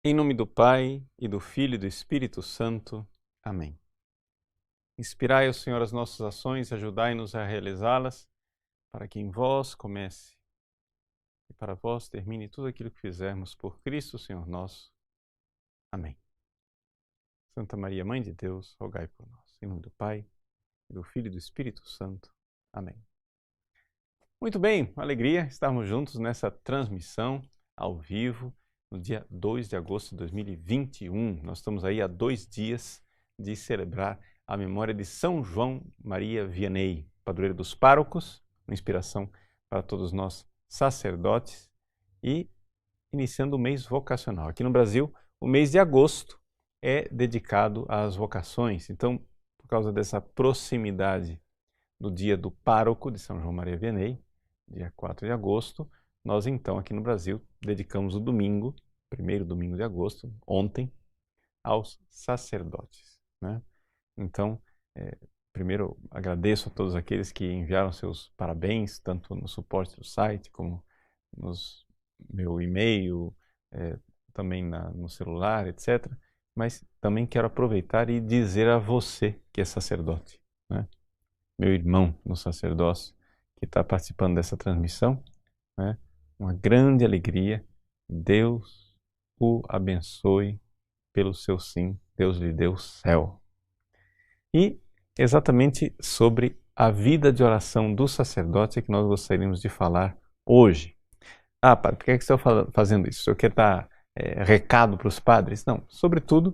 Em nome do Pai, e do Filho e do Espírito Santo. Amém. Inspirai, ó Senhor, as nossas ações, ajudai-nos a realizá-las, para que em vós comece e para vós termine tudo aquilo que fizermos por Cristo, Senhor nosso. Amém. Santa Maria, Mãe de Deus, rogai por nós. Em nome do Pai, e do Filho e do Espírito Santo. Amém. Muito bem, uma alegria estarmos juntos nessa transmissão ao vivo, no dia 2 de agosto de 2021. Nós estamos aí há 2 dias de celebrar a memória de São João Maria Vianney, padroeiro dos párocos, uma inspiração para todos nós sacerdotes, e iniciando o mês vocacional. Aqui no Brasil, o mês de agosto é dedicado às vocações. Então, por causa dessa proximidade do dia do pároco de São João Maria Vianney, dia 4 de agosto, nós então aqui no Brasil dedicamos o domingo, primeiro domingo de agosto, ontem, aos sacerdotes, né? Então, primeiro agradeço a todos aqueles que enviaram seus parabéns, tanto no suporte do site, como no meu e-mail, também no celular, etc. Mas também quero aproveitar e dizer a você que é sacerdote, né? Meu irmão no sacerdócio, que está participando dessa transmissão, né? Uma grande alegria. Deus o abençoe pelo seu sim. Deus lhe deu o céu. E exatamente sobre a vida de oração do sacerdote é que nós gostaríamos de falar hoje. Ah, padre, por que você está fazendo isso? O senhor quer dar recado para os padres? Não, sobretudo,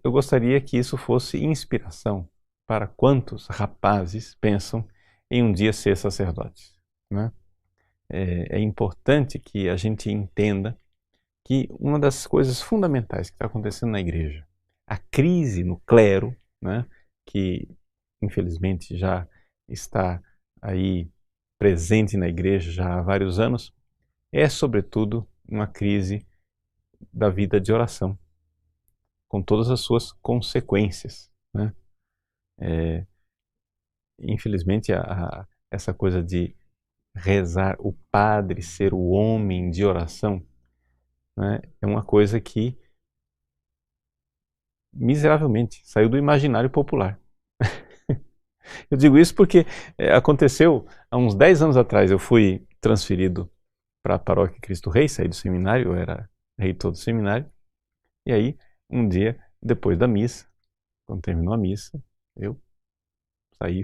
eu gostaria que isso fosse inspiração para quantos rapazes pensam em um dia ser sacerdotes, né? É importante que a gente entenda que uma das coisas fundamentais que está acontecendo na igreja, a crise no clero, né, que infelizmente já está aí presente na igreja já há vários anos, é sobretudo uma crise da vida de oração, com todas as suas consequências, né? Infelizmente essa coisa de rezar, o padre ser o homem de oração, né, é uma coisa que miseravelmente saiu do imaginário popular. Eu digo isso porque aconteceu há uns 10 anos atrás. Eu fui transferido para a paróquia Cristo Rei, saí do seminário, eu era reitor do seminário, e aí um dia, depois da missa, quando terminou a missa, eu saí,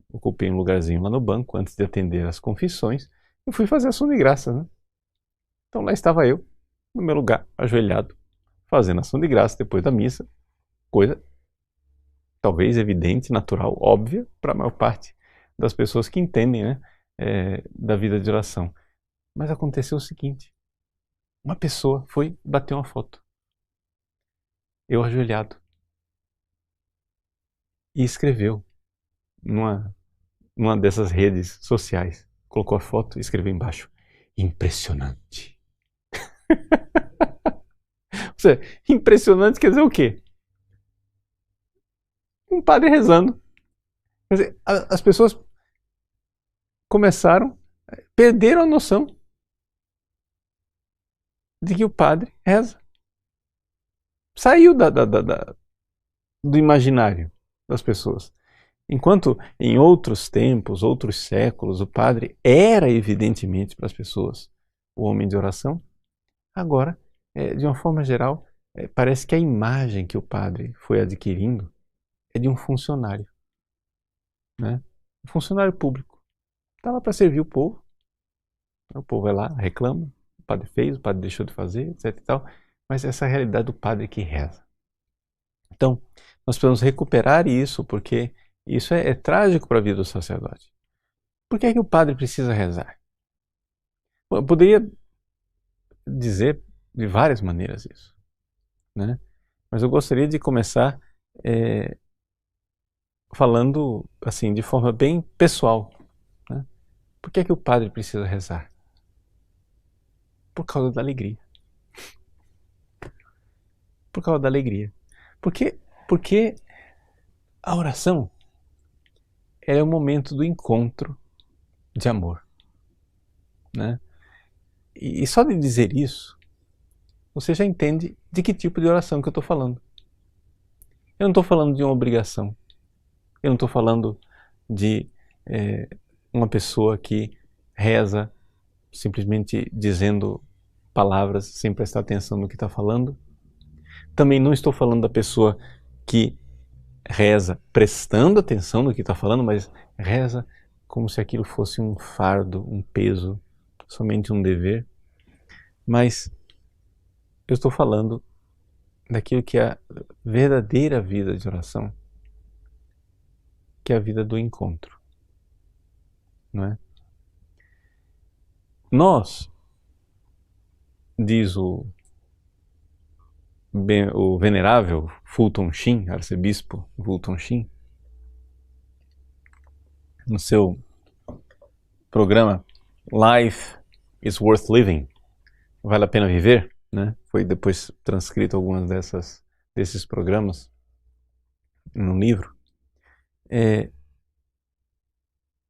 ocupei um lugarzinho lá no banco antes de atender as confissões e fui fazer ação de graças, né? Então lá estava eu, no meu lugar, ajoelhado, fazendo ação de graça depois da missa, coisa talvez evidente, natural, óbvia para a maior parte das pessoas que entendem, né, da vida de oração. Mas aconteceu o seguinte: uma pessoa foi bater uma foto, eu ajoelhado, e escreveu numa dessas redes sociais, colocou a foto e escreveu embaixo: impressionante. Ou seja, impressionante quer dizer o quê? Um padre rezando. Quer dizer, as pessoas perderam a noção de que o padre reza. Saiu do imaginário das pessoas. Enquanto em outros tempos, outros séculos, o padre era evidentemente para as pessoas o homem de oração, agora, de uma forma geral, parece que a imagem que o padre foi adquirindo é de um funcionário, né? Um funcionário público. Está lá para servir o povo vai lá, reclama, o padre fez, o padre deixou de fazer, etc. e tal, mas essa é a realidade do padre que reza. Então, nós precisamos recuperar isso, porque isso é trágico para a vida do sacerdote. Por que é que o padre precisa rezar? Eu poderia dizer de várias maneiras isso, né? Mas eu gostaria de começar falando assim, de forma bem pessoal, né? Por que é que o padre precisa rezar? Por causa da alegria. Por causa da alegria. Porque a oração é o momento do encontro de amor, né? E só de dizer isso, você já entende de que tipo de oração que eu estou falando. Eu não estou falando de uma obrigação. Eu não estou falando de uma pessoa que reza simplesmente dizendo palavras sem prestar atenção no que está falando. Também não estou falando da pessoa que reza prestando atenção no que está falando, mas reza como se aquilo fosse um fardo, um peso, somente um dever. Mas eu estou falando daquilo que é a verdadeira vida de oração, que é a vida do encontro, não é? Nós, diz o venerável Fulton Sheen, arcebispo Fulton Sheen, no seu programa Life is Worth Living, vale a pena viver, né? Foi depois transcrito algumas desses programas no livro.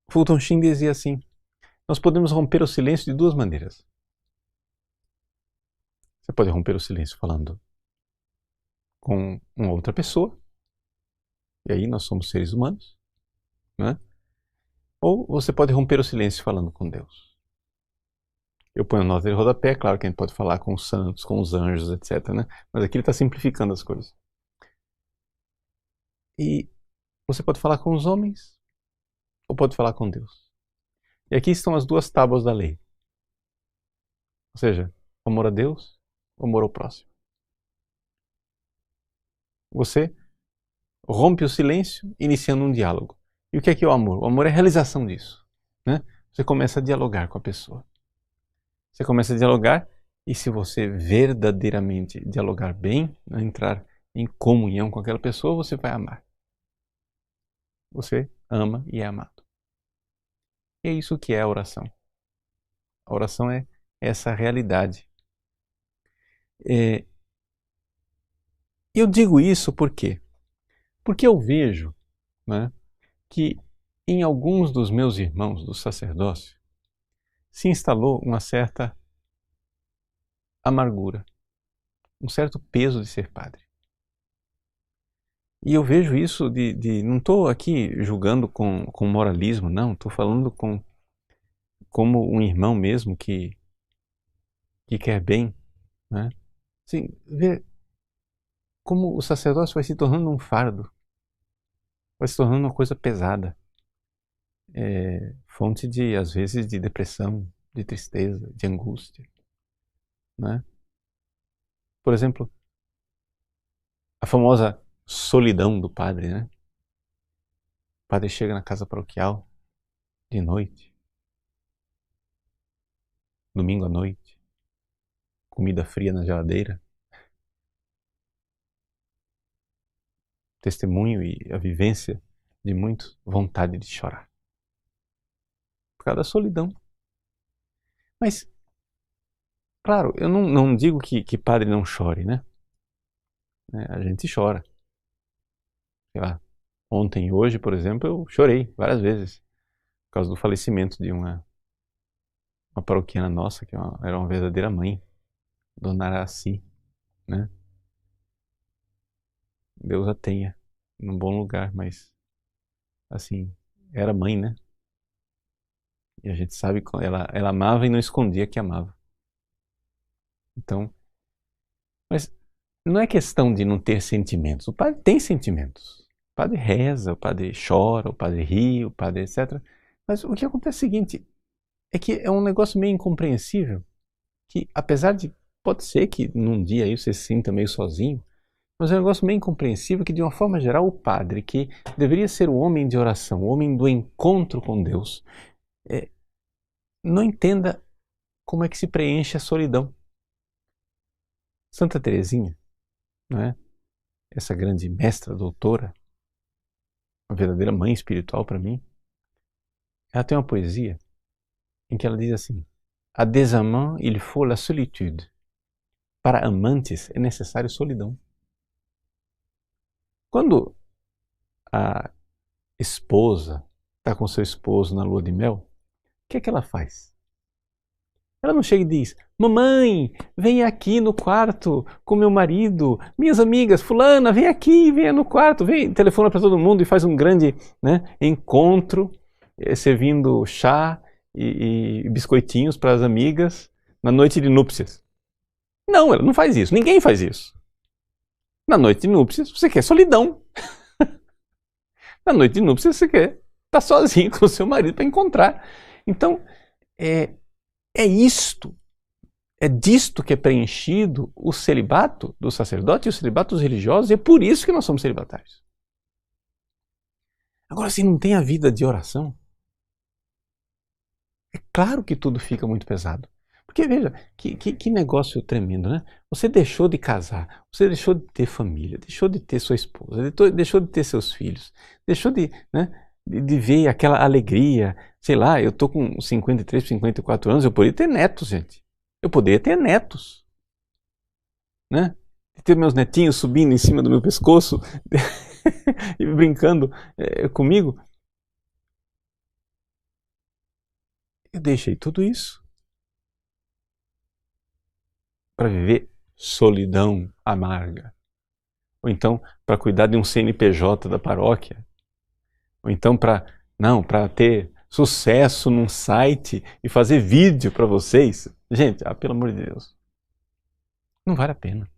Fulton Sheen dizia assim: nós podemos romper o silêncio de duas maneiras. Você pode romper o silêncio falando com uma outra pessoa, e aí nós somos seres humanos, né? Ou você pode romper o silêncio falando com Deus. Eu ponho nota de rodapé, claro que a gente pode falar com os santos, com os anjos, etc, né? Mas aqui ele está simplificando as coisas. E você pode falar com os homens, ou pode falar com Deus. E aqui estão as duas tábuas da lei. Ou seja, o amor a Deus, o amor ao próximo. Você rompe o silêncio iniciando um diálogo. E o que é o amor? O amor é a realização disso, né? Você começa a dialogar com a pessoa. Você começa a dialogar e se você verdadeiramente dialogar bem, né, entrar em comunhão com aquela pessoa, você vai amar. Você ama e é amado. E é isso que é a oração. A oração é essa realidade. Eu digo isso por quê? Porque eu vejo, né, que em alguns dos meus irmãos do sacerdócio se instalou uma certa amargura, um certo peso de ser padre. E eu vejo isso não estou aqui julgando com moralismo, não, estou falando como um irmão mesmo que quer bem, né? Assim, ver como o sacerdócio vai se tornando um fardo, vai se tornando uma coisa pesada, fonte de, às vezes, de depressão, de tristeza, de angústia, né? Por exemplo, a famosa solidão do padre, né? O padre chega na casa paroquial de noite, domingo à noite, comida fria na geladeira, testemunho e a vivência de muitos, vontade de chorar. Por causa da solidão. Mas, claro, eu não digo que padre não chore, né? A gente chora. Sei lá, ontem e hoje, por exemplo, eu chorei várias vezes por causa do falecimento de uma paroquiana nossa, que era uma verdadeira mãe, Dona Araci, né? Deus a tenha num bom lugar, mas, assim, era mãe, né? E a gente sabe que ela amava e não escondia que amava. Então, mas não é questão de não ter sentimentos. O padre tem sentimentos. O padre reza, o padre chora, o padre ri, o padre etc. Mas o que acontece é o seguinte, é que é um negócio meio incompreensível, que apesar de, pode ser que num dia aí você se sinta meio sozinho, mas é um negócio meio incompreensível que, de uma forma geral, o padre, que deveria ser o homem de oração, o homem do encontro com Deus, não entenda como é que se preenche a solidão. Santa Teresinha, não é? Essa grande mestra, doutora, uma verdadeira mãe espiritual para mim, ela tem uma poesia em que ela diz assim: a des amants il faut la solitude. Para amantes é necessário solidão. Quando a esposa está com seu esposo na lua de mel, o que é que ela faz? Ela não chega e diz: mamãe, vem aqui no quarto com meu marido, minhas amigas, fulana, vem aqui, venha no quarto, vem, telefona para todo mundo e faz um grande, né, encontro, servindo chá e biscoitinhos para as amigas na noite de núpcias. Não, ela não faz isso, ninguém faz isso. Na noite de núpcias você quer solidão. Na noite de núpcias você quer estar sozinho com o seu marido para encontrar. Então, é isto. É disto que é preenchido o celibato do sacerdote e o celibato dos religiosos, e é por isso que nós somos celibatários. Agora, se não tem a vida de oração, é claro que tudo fica muito pesado. Porque veja, que negócio tremendo, né? Você deixou de casar, você deixou de ter família, deixou de ter sua esposa, deixou de ter seus filhos, deixou de, né, de ver aquela alegria. Sei lá, eu tô com 53, 54 anos, eu poderia ter netos, gente. Eu poderia ter netos, né? Ter meus netinhos subindo em cima do meu pescoço e brincando comigo. Eu deixei tudo isso para viver solidão amarga. Ou então para cuidar de um CNPJ da paróquia. Ou então para ter sucesso num site e fazer vídeo para vocês. Gente, pelo amor de Deus. Não vale a pena.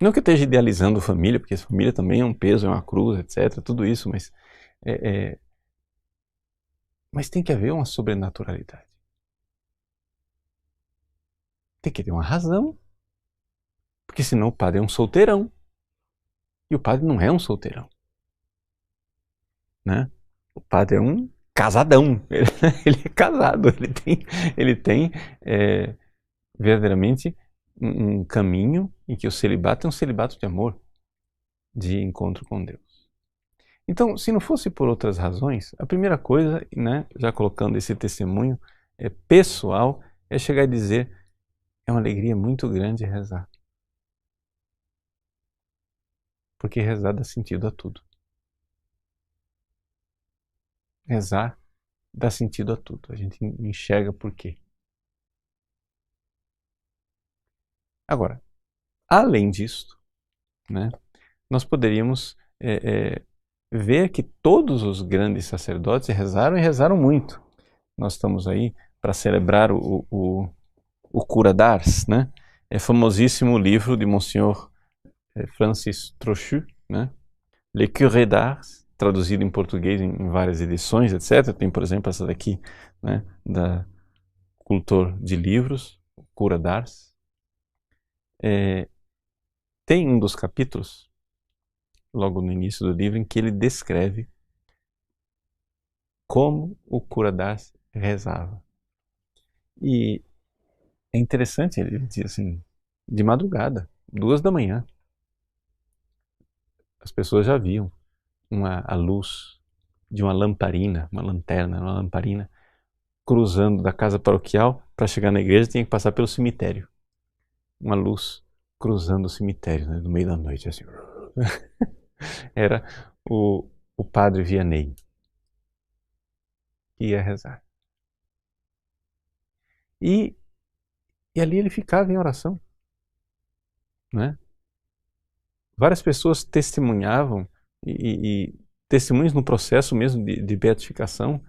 Não que eu esteja idealizando família, porque família também é um peso, é uma cruz, etc. Tudo isso, mas tem que haver uma sobrenaturalidade. Tem que ter uma razão. Porque senão o padre é um solteirão. E o padre não é um solteirão. Né? O padre é um casadão. Ele é casado. Ele tem verdadeiramente um caminho em que o celibato é um celibato de amor, de encontro com Deus. Então, se não fosse por outras razões, a primeira coisa, né, já colocando esse testemunho pessoal, é chegar e dizer: é uma alegria muito grande rezar. Porque rezar dá sentido a tudo. Rezar dá sentido a tudo. A gente enxerga por quê. Agora, além disso, né, nós poderíamos ver que todos os grandes sacerdotes rezaram e rezaram muito. Nós estamos aí para celebrar o Cura d'Ars, né? É famosíssimo livro de Monsenhor Francis Trochu, né? Le Curé d'Ars, traduzido em português em várias edições, etc. Tem, por exemplo, essa daqui, né, da Cultor de Livros, Cura d'Ars. Tem um dos capítulos, logo no início do livro, em que ele descreve como o Cura d'Ars rezava. E é interessante, ele diz assim, de madrugada, 2 da manhã, as pessoas já viam a luz de uma lamparina, uma lanterna, uma lamparina, cruzando da casa paroquial. Para chegar na igreja tinha que passar pelo cemitério. Uma luz cruzando o cemitério, né, no meio da noite, assim. Era o padre Vianney que ia rezar. E ali ele ficava em oração, né? Várias pessoas testemunhavam e testemunhos no processo mesmo de beatificação,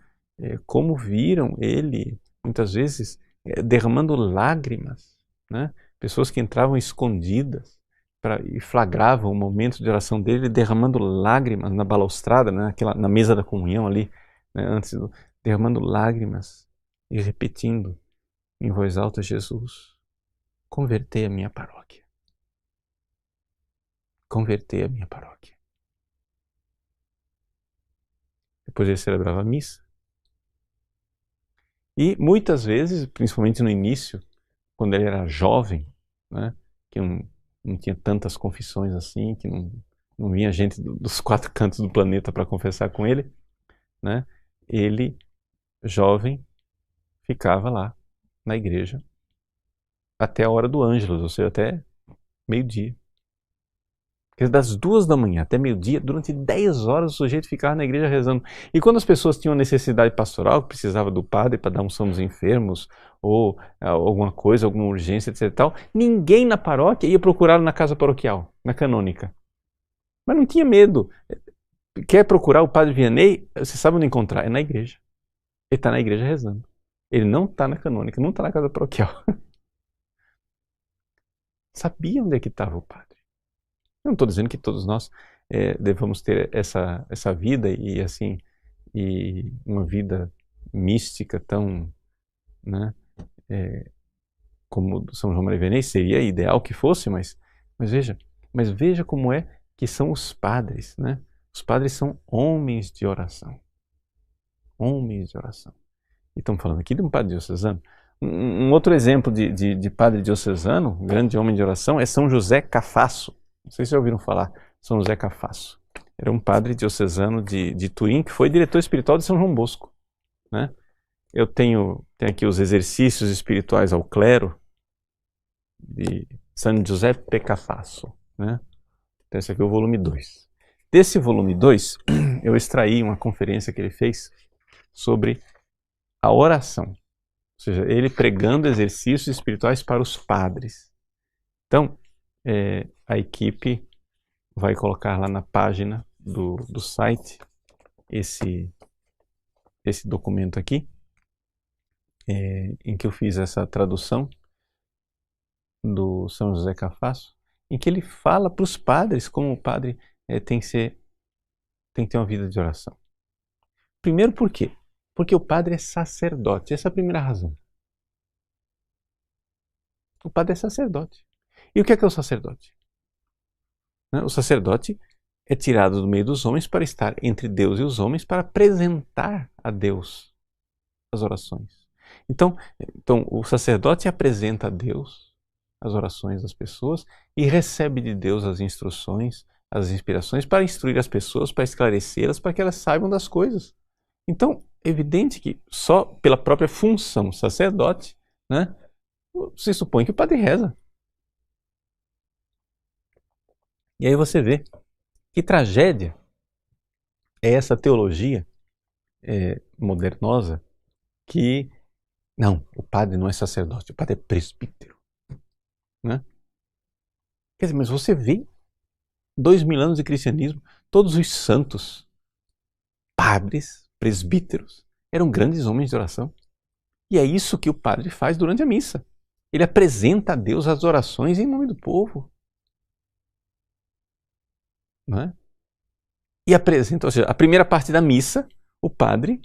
como viram ele, muitas vezes, derramando lágrimas, né? Pessoas que entravam escondidas e flagravam o momento de oração dele derramando lágrimas na balaustrada, né? Na mesa da comunhão ali, né? Derramando lágrimas e repetindo em voz alta: Jesus, convertei a minha paróquia. Convertei a minha paróquia. Depois ele celebrava a missa. E muitas vezes, principalmente no início, quando ele era jovem, né, que não tinha tantas confissões assim, que não vinha gente dos 4 cantos do planeta para confessar com ele, né, ele, jovem, ficava lá na igreja até a hora do Ângelus, ou seja, até meio-dia. Quer dizer, das 2 da manhã até meio-dia, durante 10 horas o sujeito ficava na igreja rezando. E quando as pessoas tinham necessidade pastoral, que precisava do padre para dar unção dos enfermos, ou alguma coisa, alguma urgência, etc. Tal, ninguém na paróquia ia procurá-lo na casa paroquial, na canônica. Mas não tinha medo. Quer procurar o padre Vianney, você sabe onde encontrar? É na igreja. Ele está na igreja rezando. Ele não está na canônica, não está na casa paroquial. Sabia onde é que estava o padre. Eu não estou dizendo que todos nós devamos ter essa vida e assim, e uma vida mística tão, né, como São João Maria Vianney, seria ideal que fosse, mas veja como é que são os padres, né? Os padres são homens de oração. Homens de oração. E estamos falando aqui de um padre diocesano. Um outro exemplo de padre diocesano, um grande homem de oração, é São José Cafasso. Não sei se já ouviram falar, São José Cafasso. Era um padre diocesano de Turim, que foi diretor espiritual de São João Bosco, né? Eu tenho aqui os exercícios espirituais ao clero de San Giuseppe Cafasso, né? Então esse aqui é o volume 2. Desse volume 2, eu extraí uma conferência que ele fez sobre a oração. Ou seja, ele pregando exercícios espirituais para os padres. Então, a equipe vai colocar lá na página do site esse documento aqui, em que eu fiz essa tradução do São José Cafasso, em que ele fala para os padres como o padre tem que ter uma vida de oração. Primeiro, por quê? Porque o padre é sacerdote. Essa é a primeira razão. O padre é sacerdote. E o que é o sacerdote? O sacerdote é tirado do meio dos homens para estar entre Deus e os homens, para apresentar a Deus as orações. Então o sacerdote apresenta a Deus as orações das pessoas e recebe de Deus as instruções, as inspirações para instruir as pessoas, para esclarecê-las, para que elas saibam das coisas. Então, é evidente que só pela própria função sacerdote, né, se supõe que o padre reza. E aí você vê que tragédia é essa teologia modernosa que, não, o padre não é sacerdote, o padre é presbítero. Né? Quer dizer, mas você vê 2000 anos de cristianismo, todos os santos, padres, presbíteros, eram grandes homens de oração. E é isso que o padre faz durante a missa. Ele apresenta a Deus as orações em nome do povo. Não é? E apresenta, ou seja, a primeira parte da missa, o padre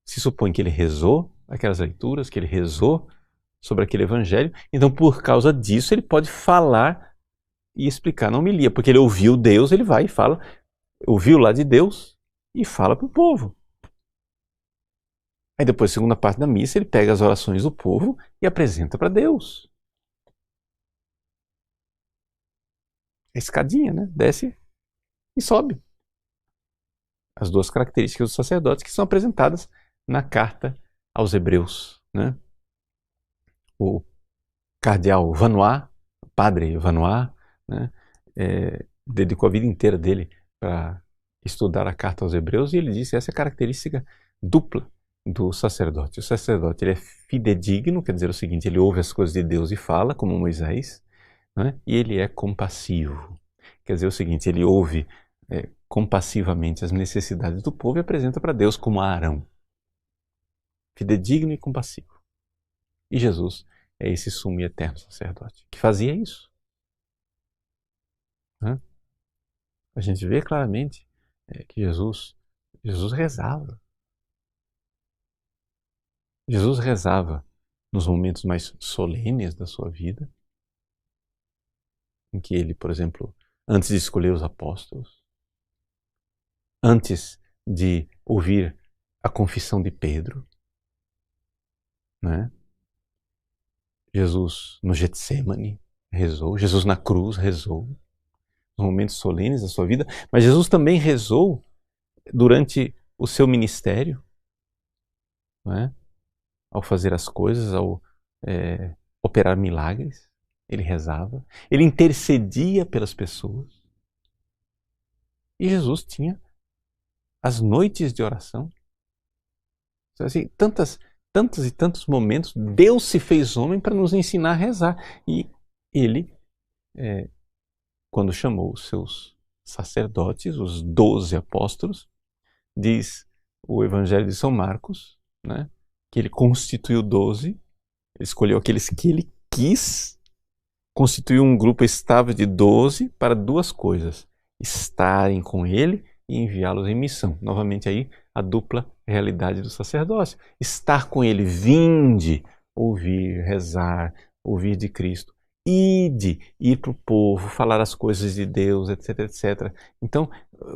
se supõe que ele rezou aquelas leituras, que ele rezou sobre aquele evangelho, então por causa disso ele pode falar e explicar na homilia, porque ele ouviu Deus, ele vai e fala, ouviu lá de Deus e fala para o povo. Aí depois, segunda parte da missa, ele pega as orações do povo e apresenta para Deus. É escadinha, né? Desce e sobe. As duas características dos sacerdotes que são apresentadas na carta aos Hebreus, né? O cardeal Vanois, o padre Vanois, né, dedicou a vida inteira dele para estudar a carta aos Hebreus e ele disse essa é a característica dupla do sacerdote. O sacerdote ele é fidedigno, quer dizer o seguinte, ele ouve as coisas de Deus e fala, como Moisés, né, e ele é compassivo. Quer dizer o seguinte, ele ouve compassivamente as necessidades do povo e apresenta para Deus como Arão. Fidedigno e compassivo. E Jesus é esse sumo e eterno sacerdote que fazia isso. Né? A gente vê claramente que Jesus rezava. Jesus rezava nos momentos mais solenes da sua vida, em que ele, por exemplo, antes de escolher os apóstolos, antes de ouvir a confissão de Pedro, né? Jesus no Getsêmani rezou, Jesus na cruz rezou, nos momentos solenes da sua vida, mas Jesus também rezou durante o seu ministério, né? Ao fazer as coisas, ao operar milagres, ele rezava, ele intercedia pelas pessoas. E Jesus tinha as noites de oração. Assim, tantos e tantos momentos, Deus se fez homem para nos ensinar a rezar. E ele, quando chamou os seus sacerdotes, os 12 apóstolos, diz o Evangelho de São Marcos, né, que ele constituiu 12, ele escolheu aqueles que ele quis, constituiu um grupo estável de 12 para duas coisas: estarem com ele e enviá-los em missão. Novamente aí a dupla realidade do sacerdócio. Estar com ele, vinde, ouvir, rezar, ouvir de Cristo. Ide, ir para o povo, falar as coisas de Deus, etc, etc. Então,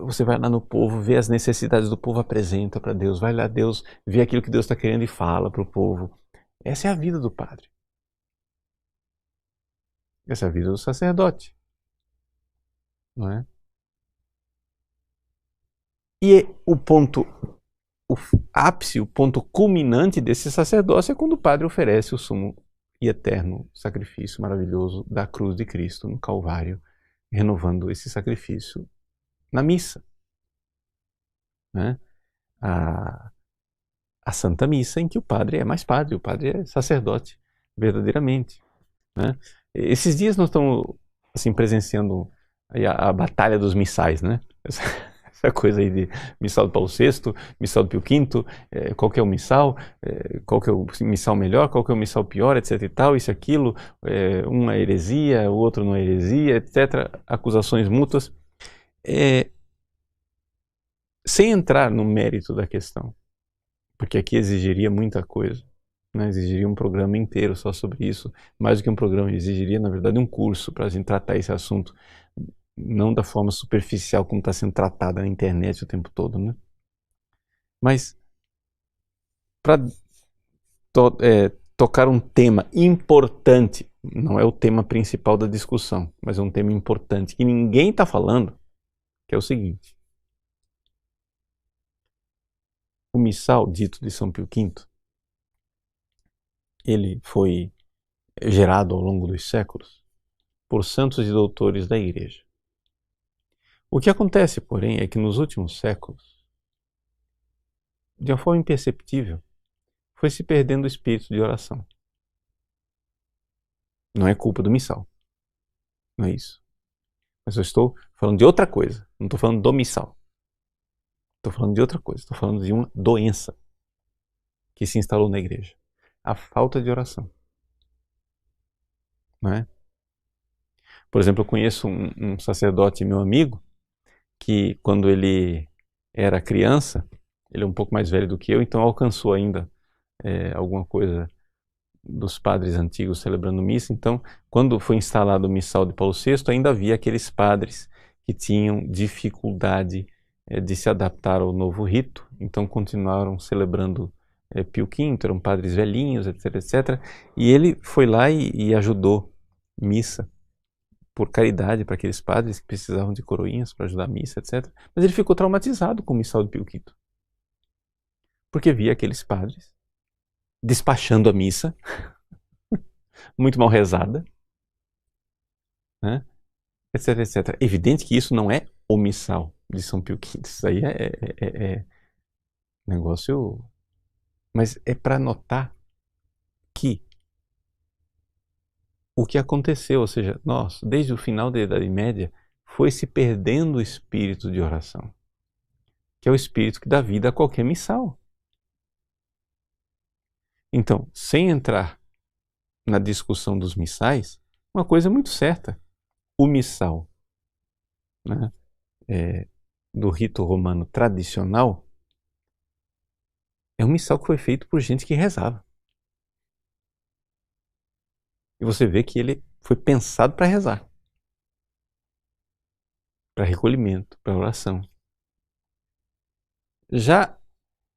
você vai lá no povo, vê as necessidades do povo, apresenta para Deus, vai lá Deus, vê aquilo que Deus está querendo e fala para o povo. Essa é a vida do padre. Essa é a vida do sacerdote. Não é? E o ponto, o ápice, o ponto culminante desse sacerdócio é quando o padre oferece o sumo e eterno sacrifício maravilhoso da cruz de Cristo no Calvário, renovando esse sacrifício na missa. Né? A Santa Missa, em que o padre é mais padre, o padre é sacerdote, verdadeiramente. Né? Esses dias nós estamos assim, presenciando a batalha dos missais, né? Essa coisa aí de missal do Paulo VI, missal do Pio V, qual que é o missal, qual que é o missal melhor, qual que é o missal pior, etc e tal, isso e aquilo, uma é heresia, o outro não é heresia, etc. Acusações mútuas. Sem entrar no mérito da questão, porque aqui exigiria muita coisa, né? Exigiria um programa inteiro só sobre isso, mais do que um programa, exigiria na verdade um curso para a gente tratar esse assunto, não da forma superficial como está sendo tratada na internet o tempo todo, né? Mas para tocar um tema importante, não é o tema principal da discussão, mas é um tema importante que ninguém está falando, que é o seguinte: o missal dito de São Pio V, ele foi gerado ao longo dos séculos por santos e doutores da Igreja. O que acontece, porém, é que nos últimos séculos, de uma forma imperceptível, foi se perdendo o espírito de oração. Não é culpa do missal. Não é isso. Mas eu estou falando de outra coisa. Não estou falando do missal. Estou falando de outra coisa. Estou falando de uma doença que se instalou na igreja. A falta de oração. Não é? Por exemplo, eu conheço um sacerdote, meu amigo, que quando ele era criança, ele é um pouco mais velho do que eu, então alcançou ainda alguma coisa dos padres antigos celebrando missa. Então, quando foi instalado o missal de Paulo VI, ainda havia aqueles padres que tinham dificuldade de se adaptar ao novo rito, então continuaram celebrando Pio V, eram padres velhinhos, etc, etc. E ele foi lá e ajudou missa por caridade para aqueles padres que precisavam de coroinhas para ajudar a missa, etc. Mas ele ficou traumatizado com o missal de Pio V, porque via aqueles padres despachando a missa, muito mal rezada, né? Etc, etc. Evidente que isso não é o missal de São Pio V. Isso aí é negócio... Mas é para notar que o que aconteceu, ou seja, nós, desde o final da Idade Média, foi se perdendo o espírito de oração, que é o espírito que dá vida a qualquer missal. Então, sem entrar na discussão dos missais, uma coisa é muito certa: o missal, né, do rito romano tradicional é um missal que foi feito por gente que rezava. E você vê que ele foi pensado para rezar, para recolhimento, para oração. Já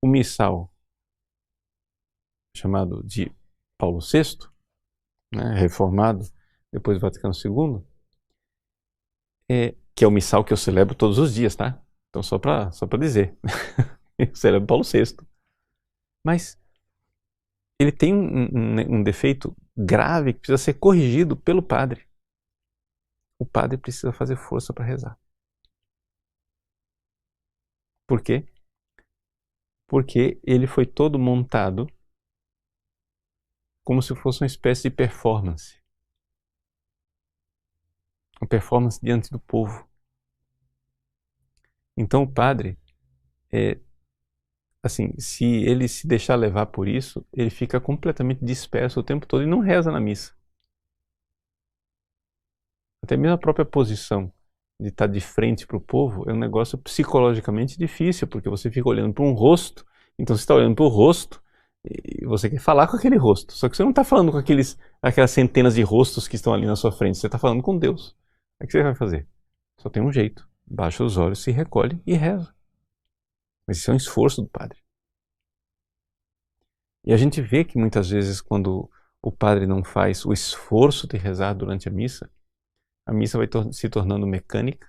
o missal chamado de Paulo VI, né, reformado depois do Vaticano II, que é o missal que eu celebro todos os dias, tá? Então só para dizer, eu celebro Paulo VI. Mas ele tem um defeito grave que precisa ser corrigido pelo padre. O padre precisa fazer força para rezar. Por quê? Porque ele foi todo montado como se fosse uma espécie de performance. Uma performance diante do povo. Então o padre, assim, se ele se deixar levar por isso, ele fica completamente disperso o tempo todo e não reza na missa. Até mesmo a própria posição de estar de frente para o povo é um negócio psicologicamente difícil, porque você fica olhando para um rosto, então você está olhando para o rosto e você quer falar com aquele rosto, só que você não está falando com aquelas centenas de rostos que estão ali na sua frente, você está falando com Deus. O que você vai fazer? Só tem um jeito, baixa os olhos, se recolhe e reza. Mas isso é um esforço do padre. E a gente vê que muitas vezes quando o padre não faz o esforço de rezar durante a missa vai se tornando mecânica,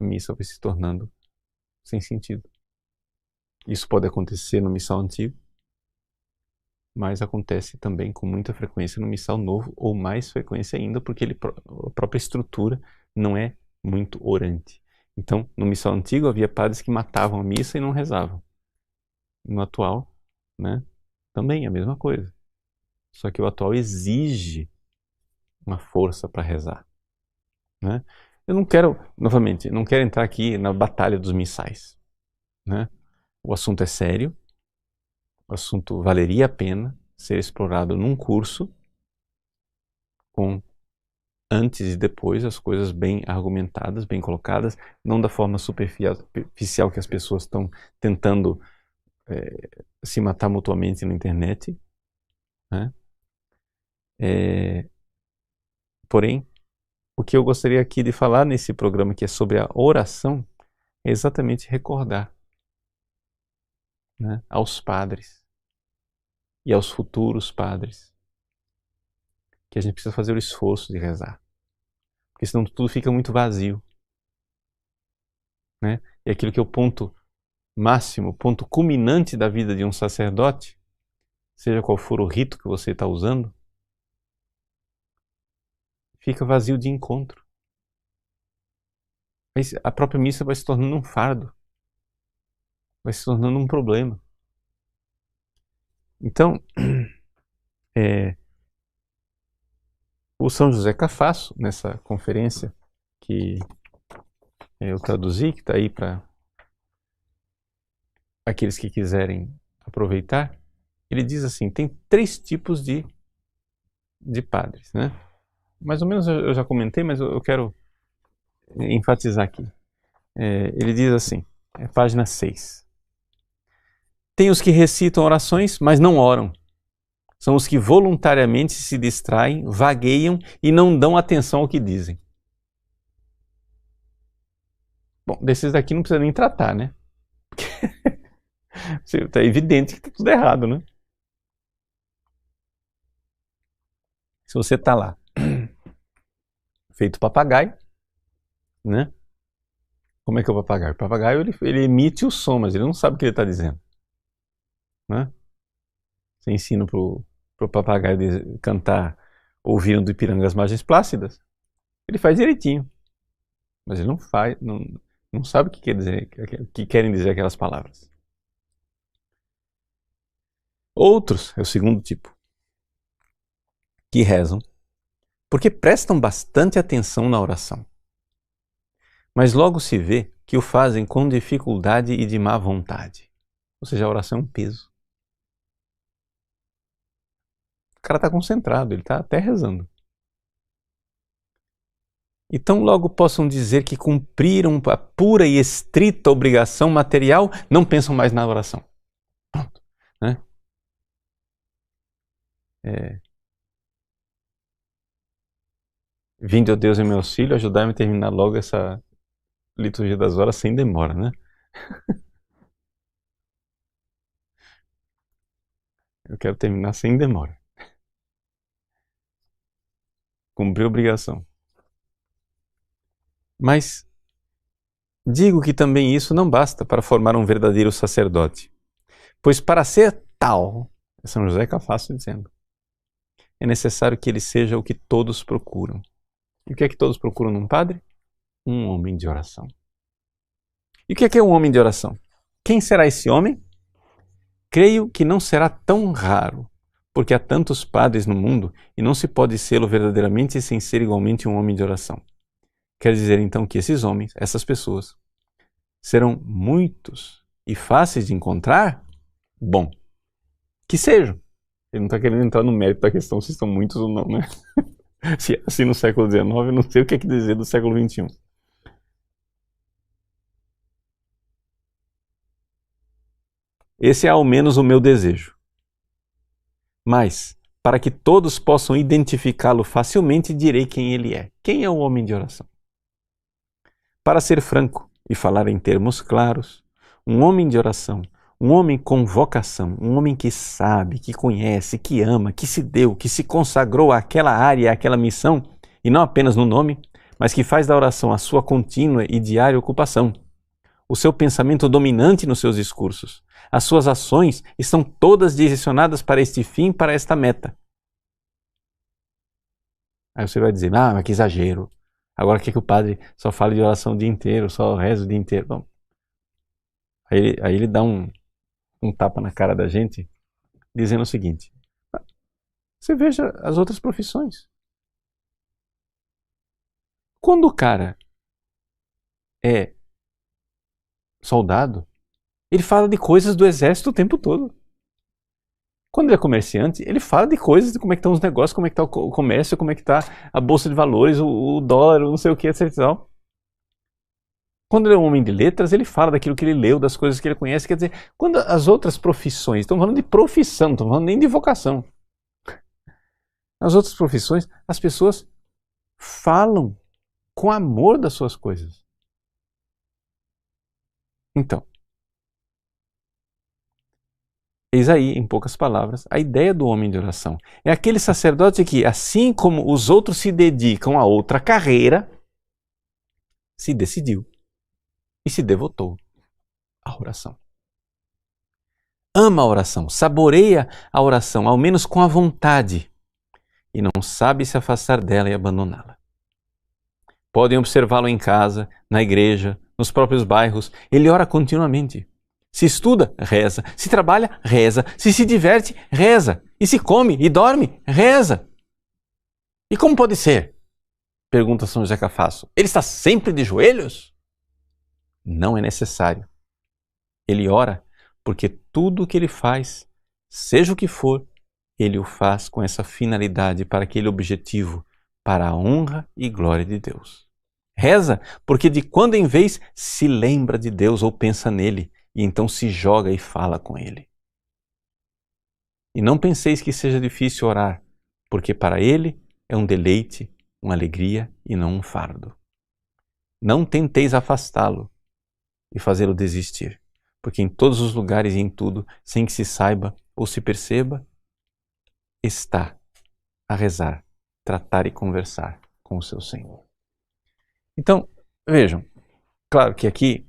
a missa vai se tornando sem sentido. Isso pode acontecer no missal antigo, mas acontece também com muita frequência no missal novo, ou mais frequência ainda, porque a própria estrutura não é muito orante. Então, no missal antigo havia padres que matavam a missa e não rezavam. No atual, né, também é a mesma coisa. Só que o atual exige uma força para rezar, né? Eu não quero, novamente, não quero entrar aqui na batalha dos missais, né? O assunto é sério, o assunto valeria a pena ser explorado num curso com antes e depois as coisas bem argumentadas, bem colocadas, não da forma superficial que as pessoas estão tentando se matar mutuamente na internet, né? Porém, o que eu gostaria aqui de falar nesse programa que é sobre a oração é exatamente recordar, né, aos padres e aos futuros padres que a gente precisa fazer o esforço de rezar, porque senão tudo fica muito vazio, né? E aquilo que é o ponto máximo, o ponto culminante da vida de um sacerdote, seja qual for o rito que você está usando, fica vazio de encontro. A própria missa vai se tornando um fardo, vai se tornando um problema. Então, o São José Cafasso, nessa conferência que eu traduzi, que está aí para aqueles que quiserem aproveitar, ele diz assim, tem 3 tipos de padres, né? Mais ou menos eu já comentei, mas eu quero enfatizar aqui. Ele diz assim, página 6. Tem os que recitam orações, mas não oram. São os que voluntariamente se distraem, vagueiam e não dão atenção ao que dizem. Bom, desses daqui não precisa nem tratar, né? Está evidente que está tudo errado, né? Se você está lá, feito papagaio, né? Como é que é o papagaio? O papagaio ele emite o som, mas ele não sabe o que ele está dizendo, né? Você ensina pro papagaio de cantar ouvindo do Ipiranga as Margens Plácidas, ele faz direitinho, mas ele não sabe o que quer dizer, o que querem dizer aquelas palavras. Outros, é o segundo tipo, que rezam porque prestam bastante atenção na oração, mas logo se vê que o fazem com dificuldade e de má vontade. Ou seja, a oração é um peso. O cara está concentrado, ele está até rezando. Então logo possam dizer que cumpriram a pura e estrita obrigação material, não pensam mais na oração. Pronto, né? Vinde, ó Deus, em meu auxílio, ajudai-me a terminar logo essa liturgia das horas sem demora, né? Eu quero terminar sem demora. Cumprir a obrigação. Mas digo que também isso não basta para formar um verdadeiro sacerdote. Pois para ser tal, São José Cafasso dizendo, é necessário que ele seja o que todos procuram. E o que é que todos procuram num padre? Um homem de oração. E o que é um homem de oração? Quem será esse homem? Creio que não será tão raro, porque há tantos padres no mundo e não se pode sê-lo verdadeiramente sem ser igualmente um homem de oração. Quer dizer então que esses homens, essas pessoas, serão muitos e fáceis de encontrar? Bom, que sejam. Ele não está querendo entrar no mérito da questão se são muitos ou não, né? Se é assim no século XIX, eu não sei o que é que dizer do século XXI. Esse é ao menos o meu desejo. Mas, para que todos possam identificá-lo facilmente, direi quem ele é. Quem é o homem de oração? Para ser franco e falar em termos claros, um homem de oração, um homem com vocação, um homem que sabe, que conhece, que ama, que se deu, que se consagrou àquela área, àquela missão, e não apenas no nome, mas que faz da oração a sua contínua e diária ocupação, o seu pensamento dominante nos seus discursos. As suas ações estão todas direcionadas para este fim, para esta meta. Aí você vai dizer, mas que exagero. Agora quer que o padre só fale de oração o dia inteiro, só reza o dia inteiro. Bom, aí ele dá um tapa na cara da gente, dizendo o seguinte, você veja as outras profissões. Quando o cara é soldado, ele fala de coisas do exército o tempo todo. Quando ele é comerciante, ele fala de coisas, de como é que estão os negócios, como é que está o comércio, como é que está a bolsa de valores, o dólar, não sei o que, etc. Quando ele é um homem de letras, ele fala daquilo que ele leu, das coisas que ele conhece. Quer dizer, quando as outras profissões, estão falando de profissão, não estão falando nem de vocação. Nas outras profissões, as pessoas falam com amor das suas coisas. Então, eis aí, em poucas palavras, a ideia do homem de oração. É aquele sacerdote que, assim como os outros se dedicam a outra carreira, se decidiu e se devotou à oração. Ama a oração, saboreia a oração, ao menos com a vontade, e não sabe se afastar dela e abandoná-la. Podem observá-lo em casa, na igreja, nos próprios bairros. Ele ora continuamente. Se estuda, reza. Se trabalha, reza. Se diverte, reza. E se come e dorme, reza. E como pode ser? Pergunta São José Cafasso. Ele está sempre de joelhos? Não é necessário. Ele ora porque tudo o que ele faz, seja o que for, ele o faz com essa finalidade, para aquele objetivo, para a honra e glória de Deus. Reza porque de quando em vez se lembra de Deus ou pensa nele, e então se joga e fala com ele. E não penseis que seja difícil orar, porque para ele é um deleite, uma alegria e não um fardo. Não tenteis afastá-lo e fazê-lo desistir, porque em todos os lugares e em tudo, sem que se saiba ou se perceba, está a rezar, tratar e conversar com o seu Senhor. Então, vejam, claro que aqui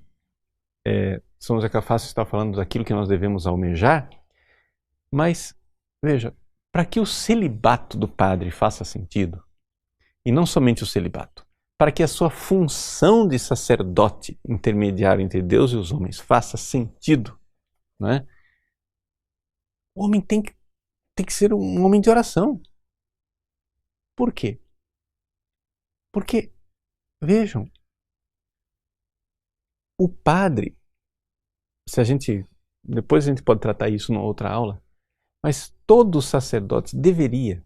São José Cafasso está falando daquilo que nós devemos almejar, mas, veja, para que o celibato do padre faça sentido, e não somente o celibato, para que a sua função de sacerdote intermediário entre Deus e os homens faça sentido, não é? O homem tem que ser um homem de oração. Por quê? Porque, vejam, o padre, depois a gente pode tratar isso numa outra aula, mas todo sacerdote deveria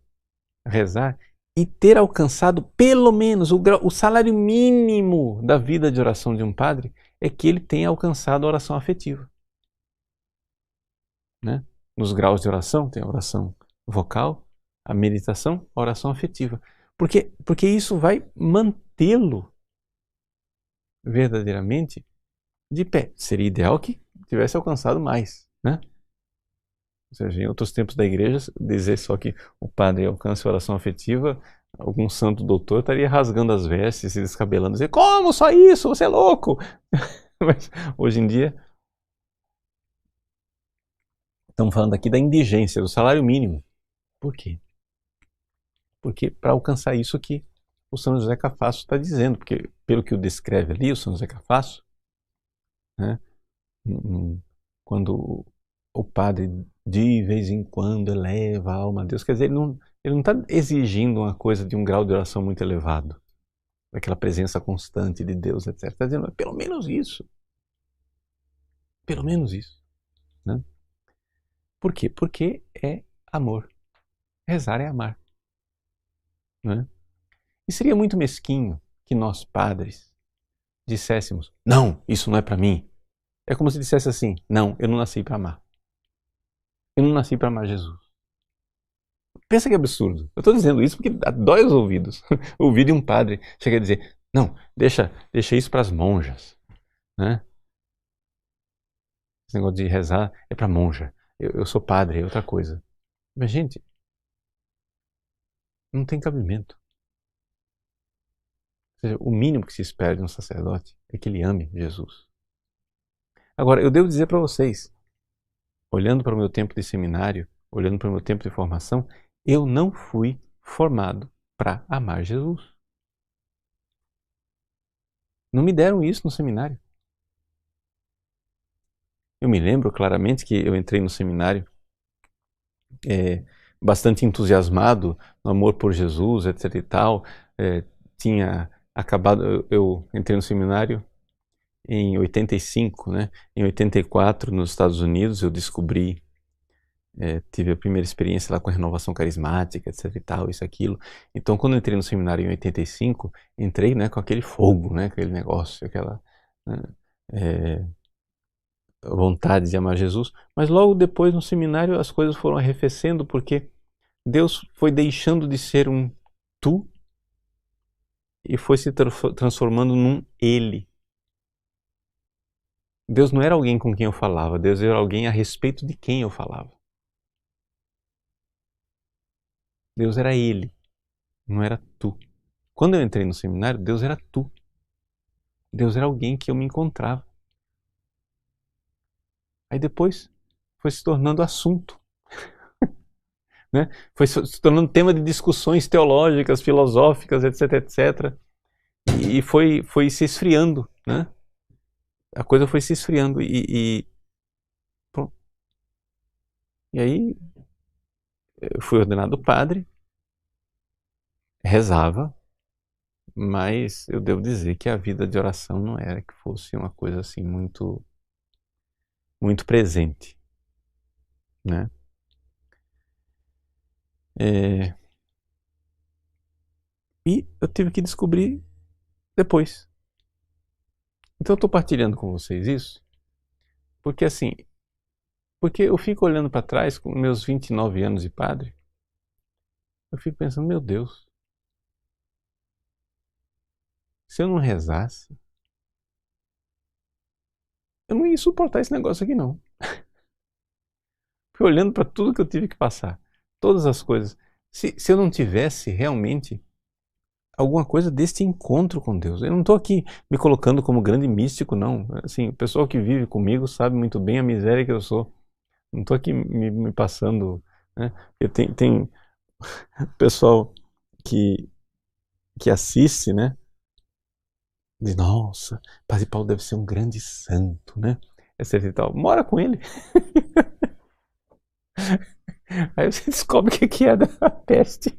rezar e ter alcançado pelo menos o salário mínimo da vida de oração de um padre é que ele tenha alcançado a oração afetiva. Né? Nos graus de oração tem a oração vocal, a meditação, a oração afetiva. Porque isso vai mantê-lo verdadeiramente de pé. Seria ideal que tivesse alcançado mais, né? Ou seja, em outros tempos da igreja, dizer só que o padre alcança a oração afetiva, algum santo doutor estaria rasgando as vestes, se descabelando, dizer, como só isso? Você é louco! Mas hoje em dia, estamos falando aqui da indigência, do salário mínimo. Por quê? Porque para alcançar isso que o São José Cafasso está dizendo, porque pelo que o descreve ali, o São José Cafasso, né? Quando o padre de vez em quando eleva a alma a Deus, quer dizer, ele não está exigindo uma coisa de um grau de oração muito elevado, daquela presença constante de Deus, etc. Está dizendo, pelo menos isso. Pelo menos isso. Né? Por quê? Porque é amor. Rezar é amar. Né? E seria muito mesquinho que nós, padres, disséssemos, não, isso não é para mim. É como se dissesse assim, não, eu não nasci para amar. Eu não nasci para amar Jesus. Pensa que absurdo. Eu estou dizendo isso porque dói os ouvidos. Ouvir de um padre chega a dizer, não, deixa isso para as monjas. Né? Esse negócio de rezar é para monja. Eu sou padre, é outra coisa. Mas, gente, não tem cabimento. Ou seja, o mínimo que se espera de um sacerdote é que ele ame Jesus. Agora, eu devo dizer para vocês, olhando para o meu tempo de seminário, olhando para o meu tempo de formação, eu não fui formado para amar Jesus. Não me deram isso no seminário. Eu me lembro claramente que eu entrei no seminário bastante entusiasmado no amor por Jesus, etc e tal. Tinha acabado, eu entrei no seminário em 85, né? Em 84, nos Estados Unidos, eu descobri, tive a primeira experiência lá com a renovação carismática, etc e tal, isso, aquilo. Então, quando eu entrei no seminário em 85, entrei, né, com aquele fogo, né, aquele negócio, aquela, né, vontade de amar Jesus. Mas logo depois, no seminário, as coisas foram arrefecendo, porque Deus foi deixando de ser um tu e foi se transformando num ele. Deus não era alguém com quem eu falava, Deus era alguém a respeito de quem eu falava. Deus era ele, não era tu. Quando eu entrei no seminário, Deus era tu. Deus era alguém que eu me encontrava. Aí depois foi se tornando assunto. Né? Foi se tornando tema de discussões teológicas, filosóficas, etc, etc. E foi se esfriando, né? A coisa foi se esfriando e aí eu fui ordenado padre, rezava, mas eu devo dizer que a vida de oração não era que fosse uma coisa assim muito muito presente, né? E eu tive que descobrir depois. Então eu estou partilhando com vocês isso, porque assim, porque eu fico olhando para trás com meus 29 anos de padre, eu fico pensando, meu Deus, se eu não rezasse, eu não ia suportar esse negócio aqui não. Fui olhando para tudo que eu tive que passar, todas as coisas. Se eu não tivesse realmente alguma coisa deste encontro com Deus, eu não estou aqui me colocando como grande místico, não. Assim, o pessoal que vive comigo sabe muito bem a miséria que eu sou. Não estou aqui me passando, né? Tem pessoal que assiste, né? Diz, nossa, Padre Paulo deve ser um grande santo, né? Etc e tal. Mora com ele. Aí você descobre o que é da peste.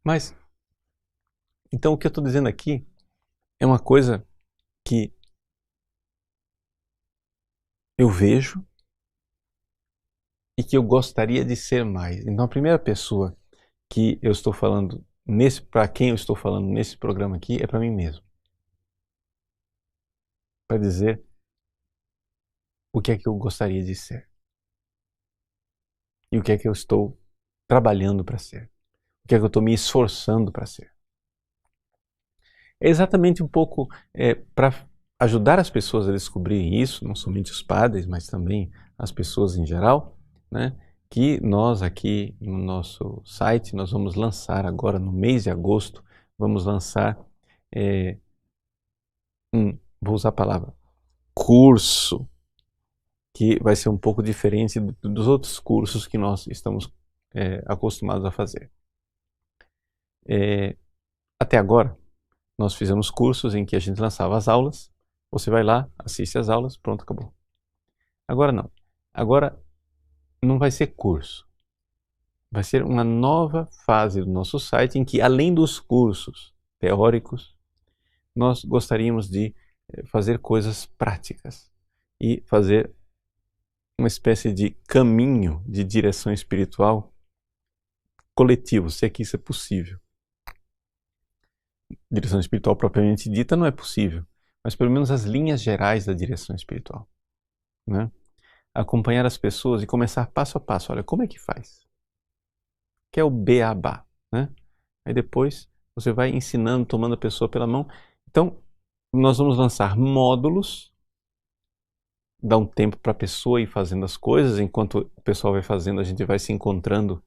Mas, então o que eu estou dizendo aqui é uma coisa que eu vejo e que eu gostaria de ser mais. Então a primeira pessoa que eu estou falando para quem eu estou falando nesse programa aqui é para mim mesmo. Para dizer o que é que eu gostaria de ser. E o que é que eu estou trabalhando para ser. O que é que eu estou me esforçando para ser. É exatamente um pouco para ajudar as pessoas a descobrirem isso, não somente os padres, mas também as pessoas em geral, né? Que nós aqui no nosso site, nós vamos lançar agora no mês de agosto, vamos lançar vou usar a palavra, curso, que vai ser um pouco diferente dos outros cursos que nós estamos acostumados a fazer. Até agora, Nós fizemos cursos em que a gente lançava as aulas, você vai lá, assiste as aulas, pronto, acabou. Agora não. Agora não vai ser curso. Vai ser uma nova fase do nosso site em que, além dos cursos teóricos, nós gostaríamos de fazer coisas práticas e fazer uma espécie de caminho de direção espiritual coletivo, se é que isso é possível. Direção espiritual propriamente dita não é possível, mas pelo menos as linhas gerais da direção espiritual, né? Acompanhar as pessoas e começar passo a passo. Olha, como é que faz? Que é o beabá, né? Aí depois você vai ensinando, tomando a pessoa pela mão. Então, nós vamos lançar módulos, dá um tempo para a pessoa ir fazendo as coisas, enquanto o pessoal vai fazendo, a gente vai se encontrando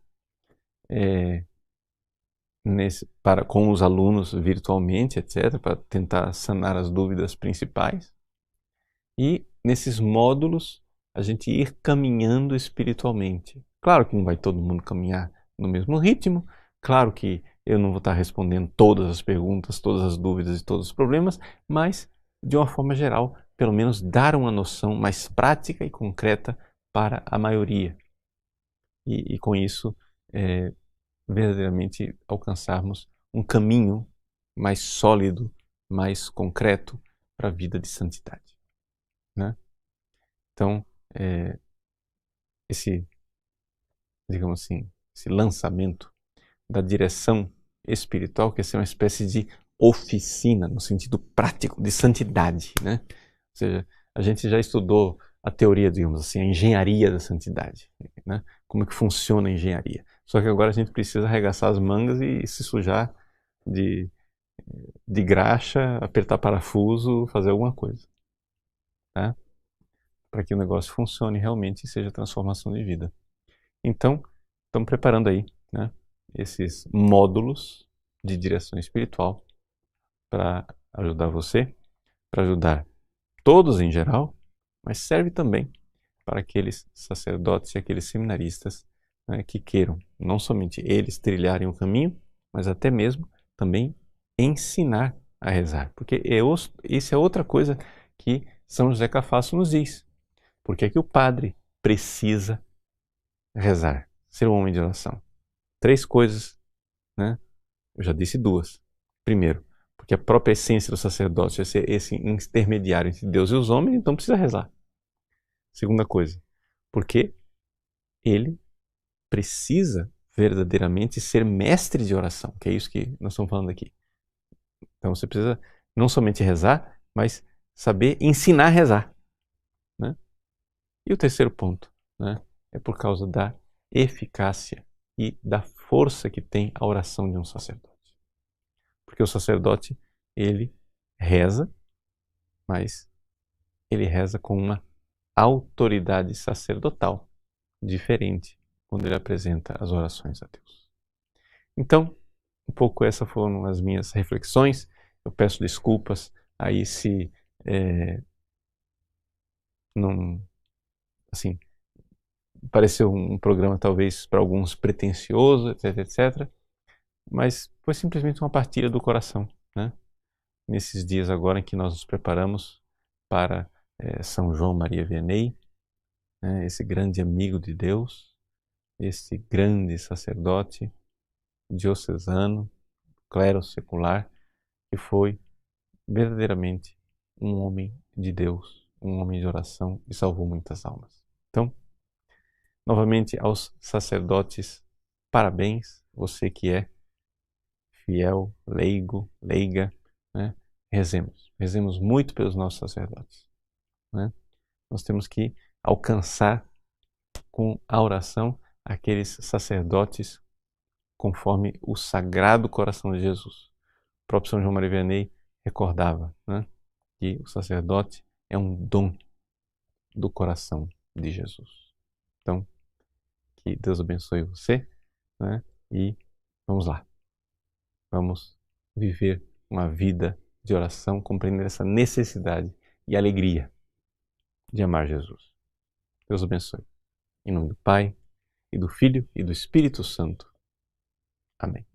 com os alunos virtualmente, etc., para tentar sanar as dúvidas principais. E nesses módulos, a gente ir caminhando espiritualmente. Claro que não vai todo mundo caminhar no mesmo ritmo, claro que eu não vou estar respondendo todas as perguntas, todas as dúvidas e todos os problemas, mas, de uma forma geral, pelo menos dar uma noção mais prática e concreta para a maioria. E com isso, verdadeiramente alcançarmos um caminho mais sólido, mais concreto para a vida de santidade, né? Então, digamos assim, esse lançamento da direção espiritual, que é ser uma espécie de oficina, no sentido prático, de santidade, né? Ou seja, a gente já estudou a teoria, digamos assim, a engenharia da santidade, né? Como é que funciona a engenharia. Só que agora a gente precisa arregaçar as mangas e se sujar de graxa, apertar parafuso, fazer alguma coisa, tá? Para que o negócio funcione realmente e seja transformação de vida. Então, estamos preparando aí, né, esses módulos de direção espiritual para ajudar você, para ajudar todos em geral, mas serve também para aqueles sacerdotes e aqueles seminaristas, né, que queiram não somente eles trilharem o caminho, mas até mesmo também ensinar a rezar. Porque isso é outra coisa que São José Cafasso nos diz. Por que é que o padre precisa rezar, ser um homem de oração? 3 coisas, né? Eu já disse 2. Primeiro, porque a própria essência do sacerdócio é ser esse intermediário entre Deus e os homens, então precisa rezar. Segunda coisa, porque ele precisa verdadeiramente ser mestre de oração, que é isso que nós estamos falando aqui. Então você precisa não somente rezar, mas saber ensinar a rezar, né? E o terceiro ponto, né, é por causa da eficácia e da força que tem a oração de um sacerdote. Porque o sacerdote, ele reza, mas ele reza com uma autoridade sacerdotal diferente quando ele apresenta as orações a Deus. Então, um pouco essas foram as minhas reflexões. Eu peço desculpas aí se não, assim, pareceu um programa talvez para alguns pretensioso, etc, etc. Mas foi simplesmente uma partilha do coração, né? Nesses dias agora em que nós nos preparamos para São João Maria Vianney, né, esse grande amigo de Deus, esse grande sacerdote diocesano, clero secular, que foi verdadeiramente um homem de Deus, um homem de oração e salvou muitas almas. Então, novamente aos sacerdotes, parabéns, você que é fiel, leigo, leiga, né? Rezemos muito pelos nossos sacerdotes, né? Nós temos que alcançar com a oração aqueles sacerdotes conforme o Sagrado Coração de Jesus. O próprio São João Maria Vianney recordava, né, que o sacerdote é um dom do coração de Jesus. Então, que Deus abençoe você, né? E vamos lá. Vamos viver uma vida de oração, compreender essa necessidade e alegria de amar Jesus. Deus abençoe. Em nome do Pai, e do Filho, e do Espírito Santo. Amém.